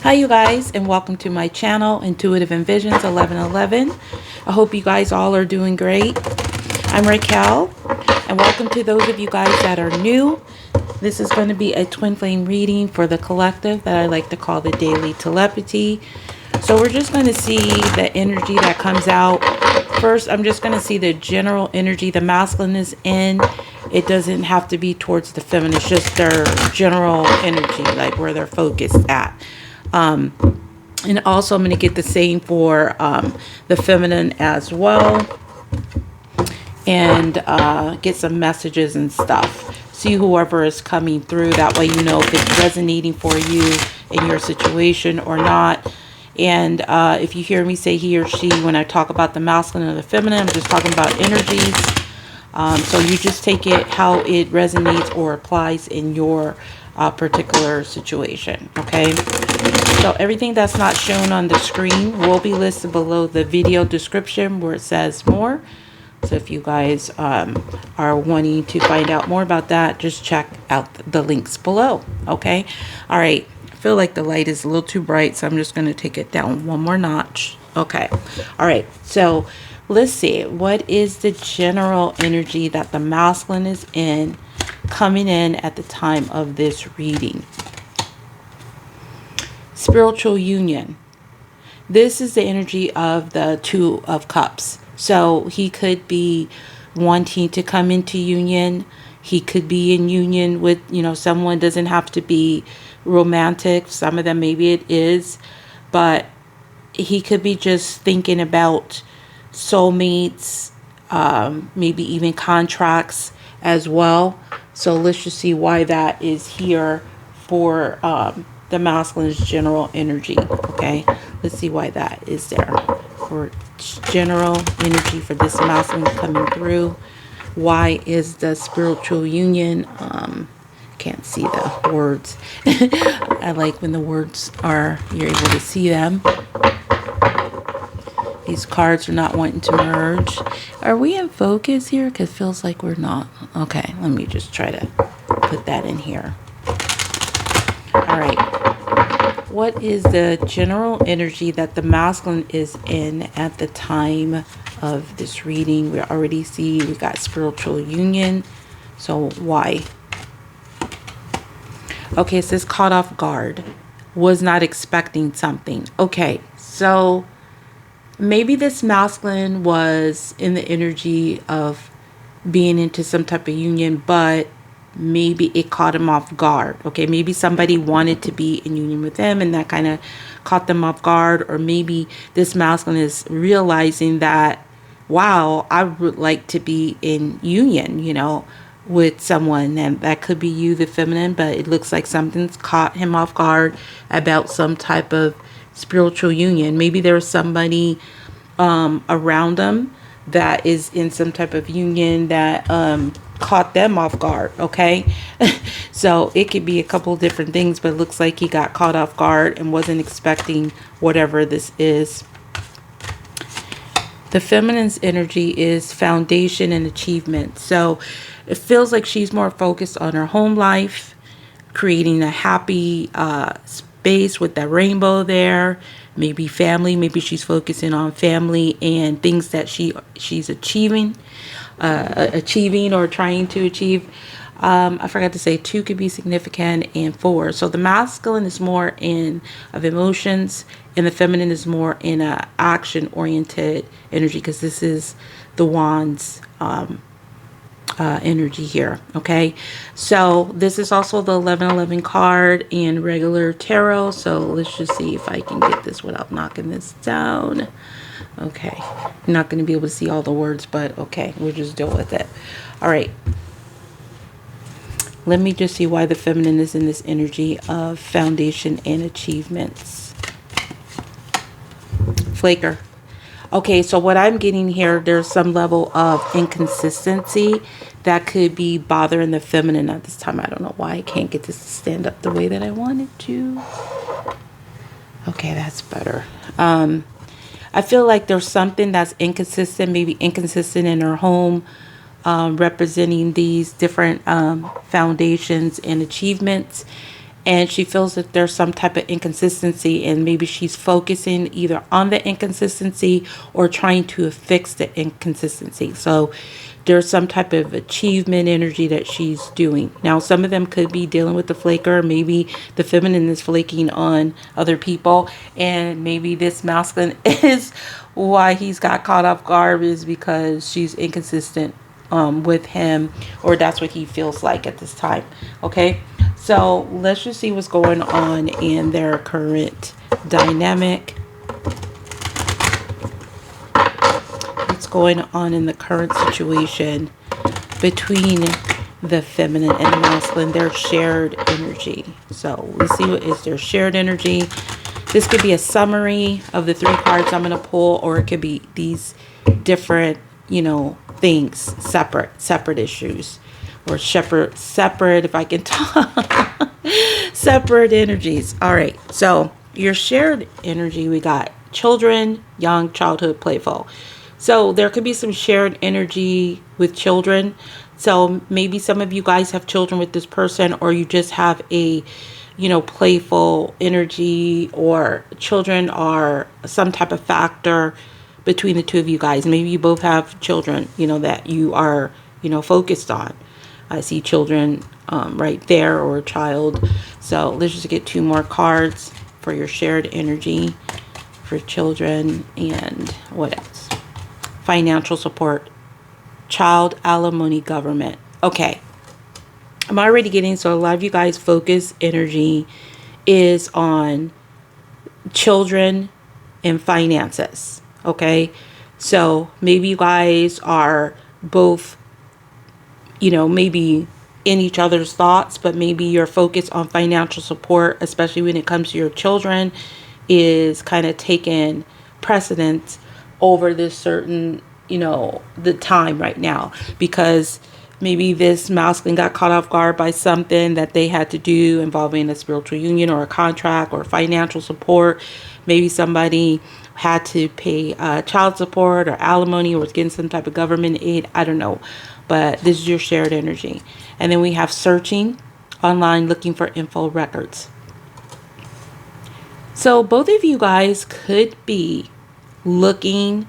Hi you guys, and welcome to my channel, Intuitive Envisions 1111. I hope you guys all are doing great. I'm Raquel, and welcome to those of you guys that are new. This is going to be a twin flame reading for the collective that I like to call the daily telepathy. So we're just going to see the energy that comes out. First, I'm just going to see the general energy the masculine is in. It doesn't have to be towards the feminine. It's just their general energy, like where they're focused at. And also I'm going to get the same for the feminine as well. And get some messages and stuff. See whoever is coming through. That way you know if it's resonating for you in your situation or not. And if you hear me say he or she when I talk about the masculine or the feminine, I'm just talking about energies. So you just take it how it resonates or applies in your particular situation. Okay. So everything that's not shown on the screen will be listed below the video description where it says more. So if you guys are wanting to find out more about that, just check out the links below. Okay. All right. I feel like the light is a little too bright, so I'm just going to take it down one more notch. Okay. All right. So let's see. What is the general energy that the masculine is in coming in at the time of this reading? Spiritual union. This is the energy of the Two of Cups. So he could be wanting to come into union. He could be in union with, someone. Doesn't have to be romantic. Some of them maybe it is. But he could be just thinking about soulmates, maybe even contracts as well. So let's just see why that is here for the masculine's general energy. Okay, let's see why that is there for general energy for this masculine coming through. Why is the spiritual union? Can't see the words. I like when the words are, you're able to see them. These cards are not wanting to merge. Are we in focus here? Because it feels like we're not. Okay, let me just try to put that in here. All right. What is the general energy that the masculine is in at the time of this reading? We already see we got spiritual union. So why? Okay, it says caught off guard. Was not expecting something. Okay, so maybe this masculine was in the energy of being into some type of union, but maybe it caught him off guard. Okay, maybe somebody wanted to be in union with him and that kind of caught them off guard. Or maybe this masculine is realizing that, wow, I would like to be in union, with someone. And that could be you, the feminine, but it looks like something's caught him off guard about some type of spiritual union. Maybe there's somebody around them that is in some type of union that caught them off guard. Okay. So it could be a couple different things, but it looks like he got caught off guard and wasn't expecting whatever this is. The feminine's energy is foundation and achievement. So it feels like she's more focused on her home life, creating a happy space with that rainbow there. Maybe family. Maybe she's focusing on family and things that she's achieving or trying to achieve. I forgot to say 2 could be significant and 4. So the masculine is more of emotions and the feminine is more in a action oriented energy, because this is the wands energy here. Okay, so this is also the 1111 card and regular tarot. So let's just see if I can get this without knocking this down. Okay, I'm not going to be able to see all the words, but okay, we'll just deal with it. All right, let me just see why the feminine is in this energy of foundation and achievements. Flaker. Okay, so what I'm getting here, there's some level of inconsistency that could be bothering the feminine at this time. I don't know why I can't get this to stand up the way that I want it to. Okay, that's better. I feel like there's something that's inconsistent, maybe inconsistent in her home, representing these different foundations and achievements. and she feels that there's some type of inconsistency, and maybe she's focusing either on the inconsistency or trying to fix the inconsistency. So there's some type of achievement energy that she's doing. Now, some of them could be dealing with the flaker. Maybe the feminine is flaking on other people, and maybe this masculine is why he's got caught off guard, is because she's inconsistent with him, or that's what he feels like at this time. Okay, so let's just see what's going on in their current dynamic. What's going on in the current situation between the feminine and the masculine, their shared energy. So let's see what is their shared energy. This could be a summary of the 3 cards I'm going to pull, or it could be these different, things, separate issues, or separate, if I can talk, separate energies. All right. So your shared energy, we got children, young, childhood, playful. So there could be some shared energy with children. So maybe some of you guys have children with this person, or you just have a, playful energy, or children are some type of factor between the two of you guys. Maybe you both have children, that you are, focused on. I see children right there, or a child. So let's just get 2 more cards for your shared energy for children. And what else? Financial support, child, alimony, government. Okay. I'm already getting, so a lot of you guys focus energy is on children and finances. Okay. So maybe you guys are both, maybe in each other's thoughts, but maybe your focus on financial support, especially when it comes to your children, is kind of taking precedence over this certain, the time right now, because maybe this masculine got caught off guard by something that they had to do involving a spiritual union or a contract or financial support. Maybe somebody had to pay child support or alimony, or was getting some type of government aid. I don't know. But this is your shared energy. And then we have searching online, looking for info, records. So both of you guys could be looking,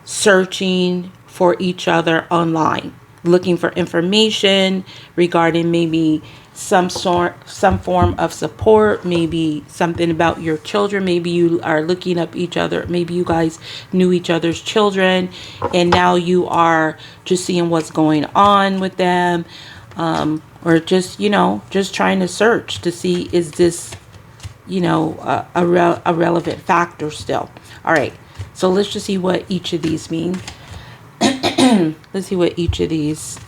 searching for each other online, looking for information regarding maybe some form of support, maybe something about your children. Maybe you are looking up each other. Maybe you guys knew each other's children, and now you are just seeing what's going on with them, or just just trying to search to see, is this a relevant factor still. All right, so let's just see what each of these mean. Let's see what each of these,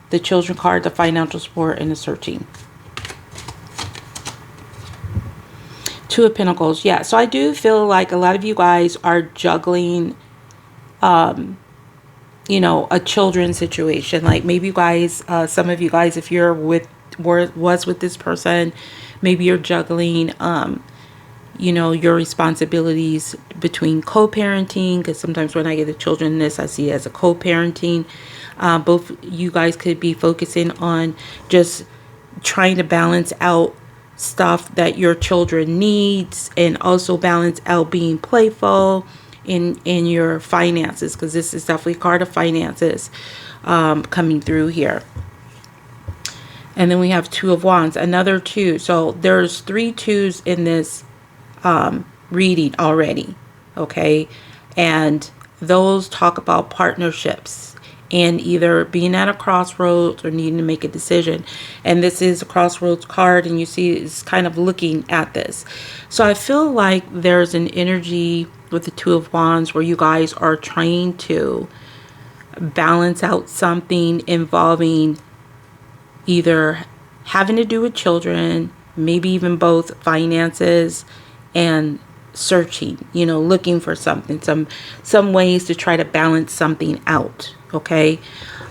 the children card, the financial support, and the searching. 2 of Pentacles. Yeah, so I do feel like a lot of you guys are juggling, a children situation. Like maybe you guys, some of you guys, if you're was with this person, maybe you're juggling, your responsibilities between co-parenting, because sometimes when I get the children this, I see it as a co-parenting. Both you guys could be focusing on just trying to balance out stuff that your children needs, and also balance out being playful in your finances, because this is definitely a card of finances coming through here. And then we have 2 of Wands, another 2. So there's 3 2s in this reading already. Okay. And those talk about partnerships and either being at a crossroads or needing to make a decision. And this is a crossroads card, and you see it's kind of looking at this. So I feel like there's an energy with the 2 of Wands where you guys are trying to balance out something involving either having to do with children, maybe even both finances, and searching, looking for something, some ways to try to balance something out. Okay.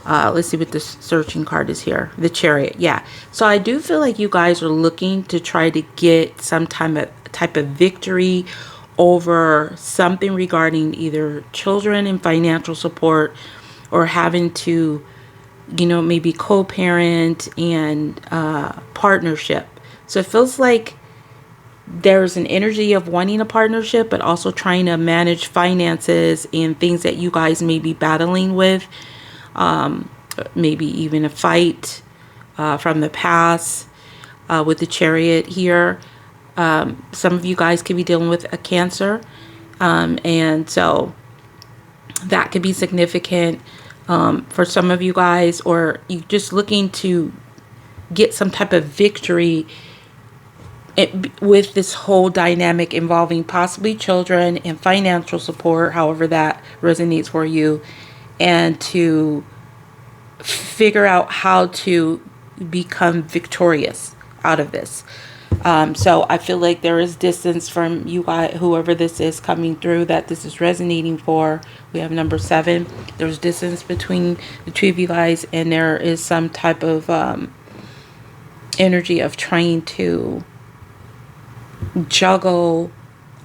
Let's see what this searching card is here. The Chariot. Yeah. So I do feel like you guys are looking to try to get some type of victory over something regarding either children and financial support, or having to, maybe co-parent and partnership. So it feels like there's an energy of wanting a partnership, but also trying to manage finances and things that you guys may be battling with. Maybe even a fight from the past with the Chariot here. Some of you guys could be dealing with a Cancer. And so that could be significant for some of you guys, or you just looking to get some type of victory with this whole dynamic involving possibly children and financial support, however that resonates for you, and to figure out how to become victorious out of this. So I feel like there is distance from you guys, whoever this is coming through, that this is resonating for. We have number 7. There's distance between the two of you guys, and there is some type of energy of trying to juggle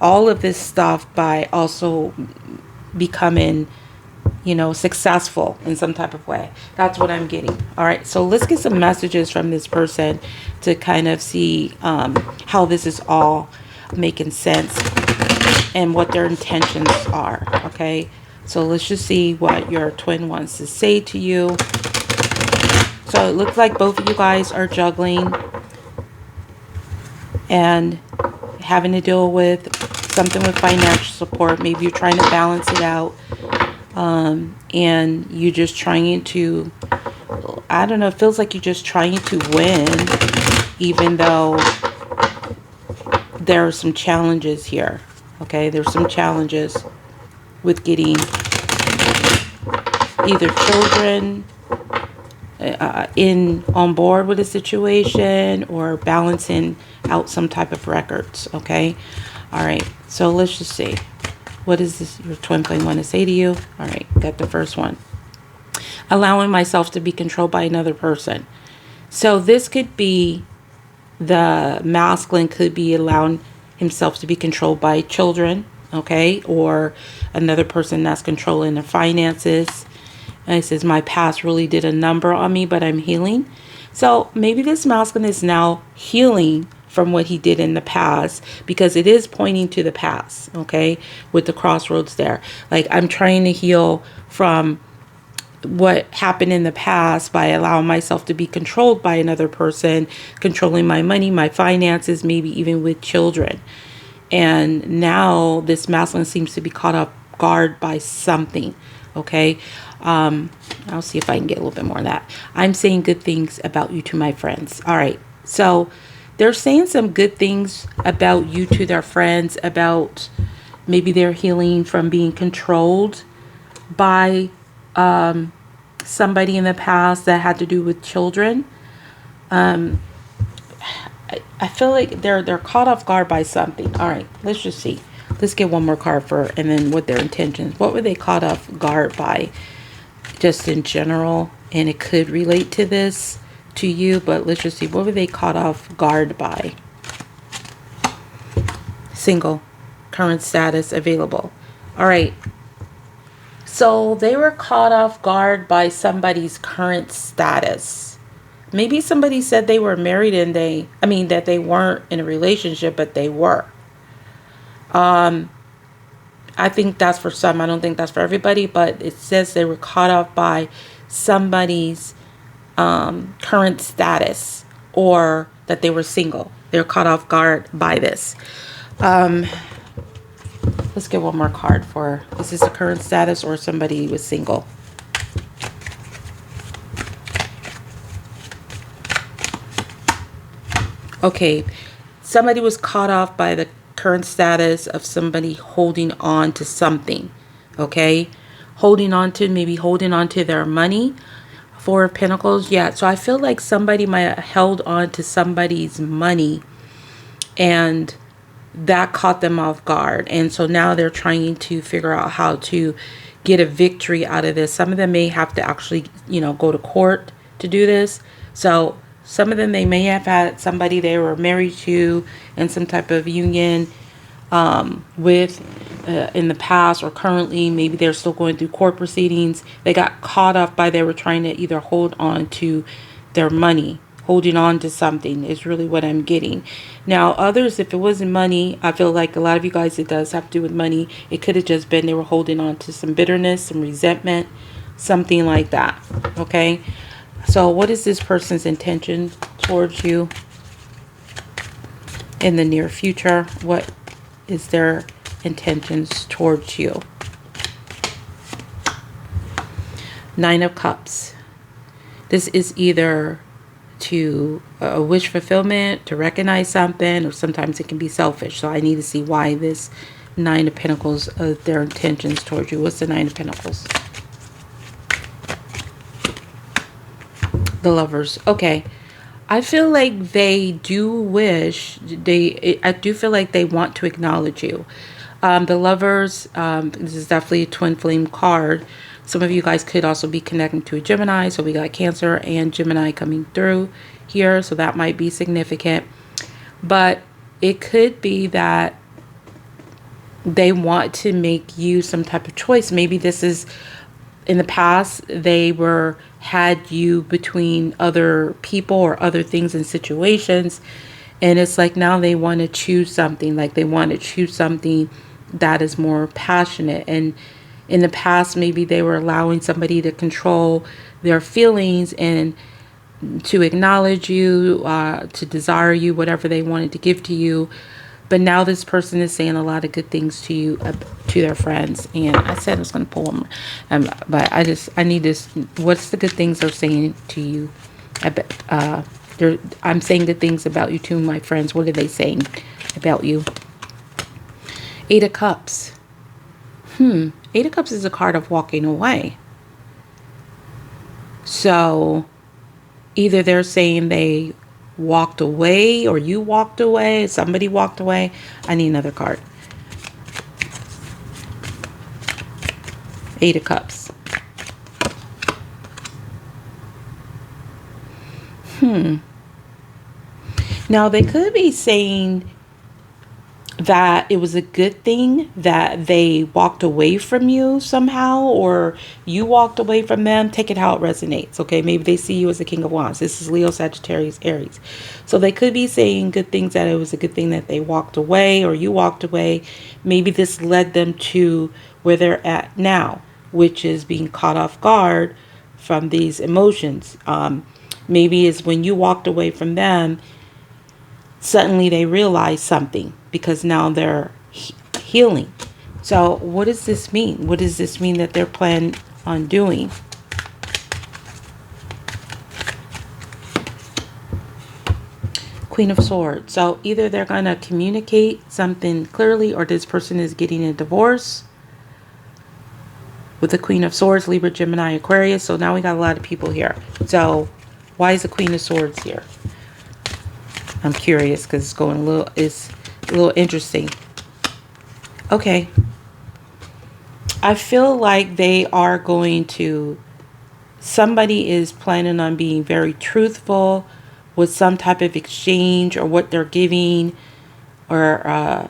all of this stuff by also becoming, successful in some type of way. That's what I'm getting. All right, so let's get some messages from this person to kind of see how this is all making sense and what their intentions are. Okay, so let's just see what your twin wants to say to you. So it looks like both of you guys are juggling and having to deal with something with financial support. Maybe you're trying to balance it out. And you're just trying to, I don't know, it feels like you're just trying to win, even though there are some challenges here. Okay, there's some challenges with getting either children on board with a situation, or balancing out some type of records. Okay, all right, so let's just see. What is this your twin flame want to say to you? All right, got the first one. Allowing myself to be controlled by another person. So this could be, the masculine could be allowing himself to be controlled by children, okay? Or another person that's controlling their finances. And it says, my past really did a number on me, but I'm healing. So maybe this masculine is now healing from what he did in the past, because it is pointing to the past, okay, with the crossroads there. Like, I'm trying to heal from what happened in the past by allowing myself to be controlled by another person, controlling my money, my finances, maybe even with children. And now this masculine seems to be caught off guard by something, okay? I'll see if I can get a little bit more of that. I'm saying good things about you to my friends. All right, so they're saying some good things about you to their friends, about maybe they're healing from being controlled by somebody in the past that had to do with children. I feel like they're caught off guard by something. All right, let's just see. Let's get one more card and then what their intentions. What were they caught off guard by, just in general? And it could relate to this, to you, but let's just see. What were they caught off guard by? Single, current status, available. All right. So they were caught off guard by somebody's current status. Maybe somebody said they were married and that they weren't in a relationship, but they were. I think that's for some. I don't think that's for everybody, but it says they were caught off by somebody's current status, or that they were single. They're caught off guard by this. Let's get one more card for, is this a current status or somebody was single? Okay, somebody was caught off by the current status of somebody holding on to something, okay? Maybe holding on to their money. 4 of Pentacles, yeah. So I feel like somebody might have held on to somebody's money, and that caught them off guard. And so now they're trying to figure out how to get a victory out of this. Some of them may have to actually, go to court to do this. So some of them, they may have had somebody they were married to in some type of union with in the past, or currently. Maybe they're still going through court proceedings. They got caught up by, they were trying to either hold on to their money, holding on to something is really what I'm getting. Now, others, if it wasn't money, I feel like a lot of you guys, it does have to do with money. It could have just been they were holding on to some bitterness, some resentment, something like that. Okay. So what is this person's intention towards you in the near future? What is their intentions towards you? Nine of Cups. This is either to a wish fulfillment, to recognize something, or sometimes it can be selfish. So I need to see why this Nine of Pentacles, their intentions towards you. What's the Nine of Pentacles? The Lovers. Okay. I feel like they do wish, I do feel like they want to acknowledge you. The Lovers, this is definitely a twin flame card. Some of you guys could also be connecting to a Gemini. So we got Cancer and Gemini coming through here. So that might be significant. But it could be that they want to make you some type of choice. Maybe this is, in the past, they had you between other people or other things and situations. And it's like now they want to choose something. Like they want to choose something that is more passionate. And in the past, maybe they were allowing somebody to control their feelings and to acknowledge you, to desire you, whatever they wanted to give to you. But now this person is saying a lot of good things to you, to their friends. And I said I was going to pull them. But I need this. What's the good things they're saying to you? I'm saying good things about you to my friends. What are they saying about you? Eight of Cups. Eight of Cups is a card of walking away. So either they're saying they walked away or you walked away, somebody walked away. I need another card. Eight of Cups. Now they could be saying that it was a good thing that they walked away from you somehow, or you walked away from them. Take it how it resonates. Okay, maybe they see you as a King of Wands. This is Leo, Sagittarius, Aries. So they could be saying good things, that it was a good thing that they walked away or you walked away. Maybe this led them to where they're at now, which is being caught off guard from these emotions. Maybe it's when you walked away from them, suddenly they realize something because now they're healing. So what does this mean? What does this mean that they're planning on doing? Queen of Swords. So either they're going to communicate something clearly, or this person is getting a divorce. With the Queen of Swords, Libra, Gemini, Aquarius. So now we got a lot of people here. So why is the Queen of Swords here? I'm curious because it's going it's a little interesting. Okay. I feel like they are going to, somebody is planning on being very truthful with some type of exchange or what they're giving, or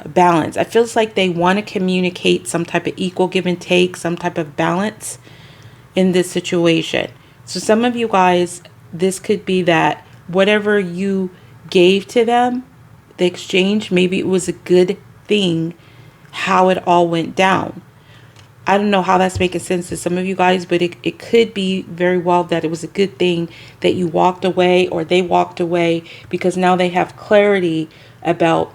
balance. I feels like they want to communicate some type of equal give and take, some type of balance in this situation. So some of you guys, this could be that whatever you gave to them, the exchange, maybe it was a good thing how it all went down. I don't know how that's making sense to some of you guys, but it could be very well that it was a good thing that you walked away or they walked away, because now they have clarity about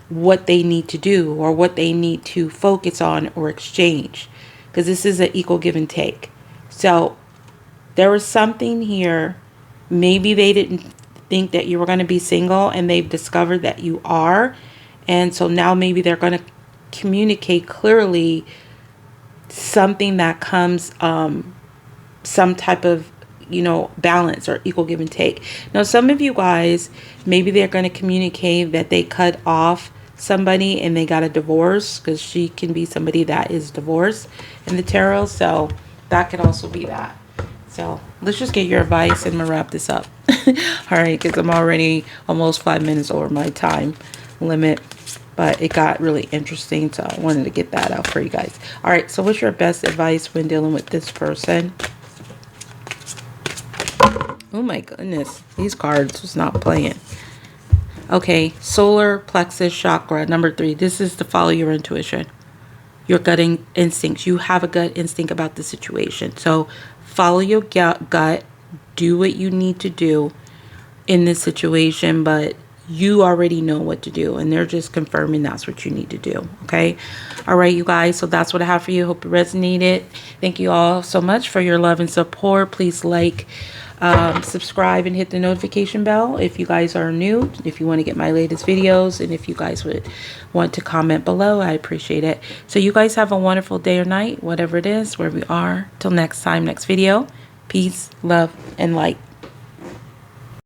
what they need to do or what they need to focus on or exchange, because this is an equal give and take. So there was something here. Maybe they didn't think that you were going to be single and they've discovered that you are. And so now maybe they're going to communicate clearly something that comes, some type of, balance or equal give and take. Now, some of you guys, maybe they're going to communicate that they cut off somebody and they got a divorce, because she can be somebody that is divorced in the tarot. So that could also be that. So let's just get your advice and I'm going to wrap this up. All right, because I'm already almost 5 minutes over my time limit. But it got really interesting, so I wanted to get that out for you guys. All right, so what's your best advice when dealing with this person? Oh my goodness. These cards was not playing. Okay. Solar plexus chakra, number 3. This is to follow your intuition. Your gut instincts. You have a gut instinct about the situation. So follow your gut. Do what you need to do in this situation, but you already know what to do, and they're just confirming that's what you need to do. Okay. All right, you guys. So that's what I have for you. Hope it resonated. Thank you all so much for your love and support. Please like, subscribe, and hit the notification bell if you guys are new, if you want to get my latest videos, and if you guys would want to comment below, I appreciate it. So you guys have a wonderful day or night, whatever it is, where we are. Till next time, next video. Peace, love, and light.